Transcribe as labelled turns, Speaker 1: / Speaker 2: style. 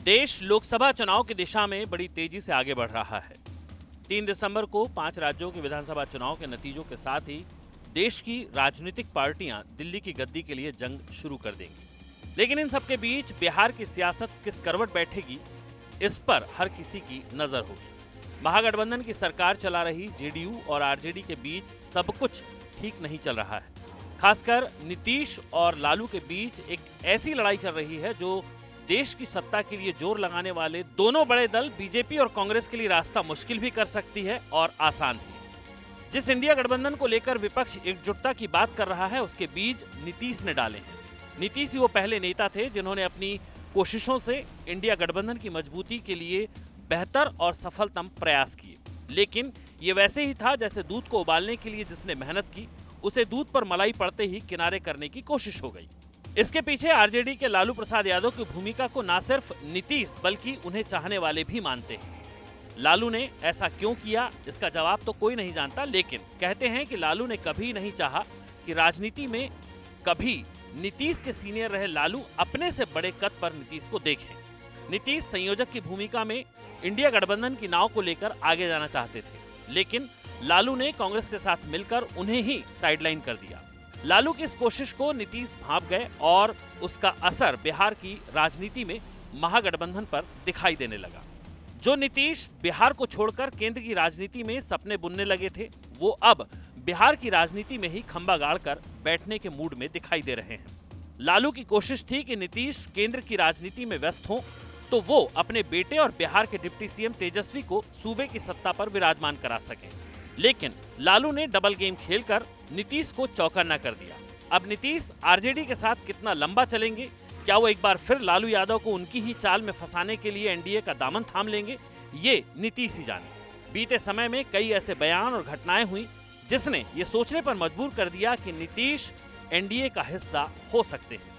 Speaker 1: देश लोकसभा चुनाव की दिशा में बड़ी तेजी से आगे बढ़ रहा है। 3 दिसंबर को 5 राज्यों के विधानसभा चुनाव के नतीजों के साथ ही देश की राजनीतिक पार्टियां दिल्ली की गद्दी के लिए जंग शुरू कर देंगी। लेकिन इन सबके बीच बिहार की सियासत किस करवट बैठेगी, इस पर हर किसी की नजर होगी। महागठबंधन की सरकार चला रही जेडीयू और आरजेडी के बीच सब कुछ ठीक नहीं चल रहा है। खासकर नीतीश और लालू के बीच एक ऐसी लड़ाई चल रही है जो देश की सत्ता के लिए जोर लगाने वाले दोनों बड़े दल बीजेपी और कांग्रेस के लिए रास्ता मुश्किल भी कर सकती है और आसान भी। जिस इंडिया गठबंधन को लेकर विपक्ष एकजुटता की बात कर रहा है, उसके बीज नीतीश ने डाले हैं। नीतीश ही वो पहले नेता थे जिन्होंने अपनी कोशिशों से इंडिया गठबंधन की मजबूती के लिए बेहतर और सफलतम प्रयास किए। लेकिन ये वैसे ही था जैसे दूध को उबालने के लिए जिसने मेहनत की, उसे दूध पर मलाई पड़ते ही किनारे करने की कोशिश हो गई। इसके पीछे आरजेडी के लालू प्रसाद यादव की भूमिका को ना सिर्फ नीतीश बल्कि उन्हें चाहने वाले भी मानते हैं। लालू ने ऐसा क्यों किया, इसका जवाब तो कोई नहीं जानता, लेकिन कहते हैं कि लालू ने कभी नहीं चाहा कि राजनीति में कभी नीतीश के सीनियर रहे लालू अपने से बड़े कद पर नीतीश को देखें। नीतीश संयोजक की भूमिका में इंडिया गठबंधन की नाव को लेकर आगे जाना चाहते थे, लेकिन लालू ने कांग्रेस के साथ मिलकर उन्हें ही साइडलाइन कर दिया। लालू की इस कोशिश को नीतीश भांप गए और उसका असर बिहार की राजनीति में महागठबंधन पर दिखाई देने लगा। जो नीतीश बिहार को छोड़कर केंद्र की राजनीति में सपने बुनने लगे थे, वो अब बिहार की राजनीति में ही खंबा गाड़कर बैठने के मूड में दिखाई दे रहे हैं। लालू की कोशिश थी कि नीतीश केंद्र की राजनीति में व्यस्त हों तो वो अपने बेटे और बिहार के डिप्टी सीएम तेजस्वी को सूबे की सत्ता पर विराजमान करा सकें। लेकिन लालू ने डबल गेम खेलकर नीतीश को चौकन्ना कर दिया। अब नीतीश आरजेडी के साथ कितना लंबा चलेंगे, क्या वो एक बार फिर लालू यादव को उनकी ही चाल में फंसाने के लिए एनडीए का दामन थाम लेंगे, ये नीतीश ही जाने। बीते समय में कई ऐसे बयान और घटनाएं हुई जिसने ये सोचने पर मजबूर कर दिया कि नीतीश एनडीए का हिस्सा हो सकते हैं।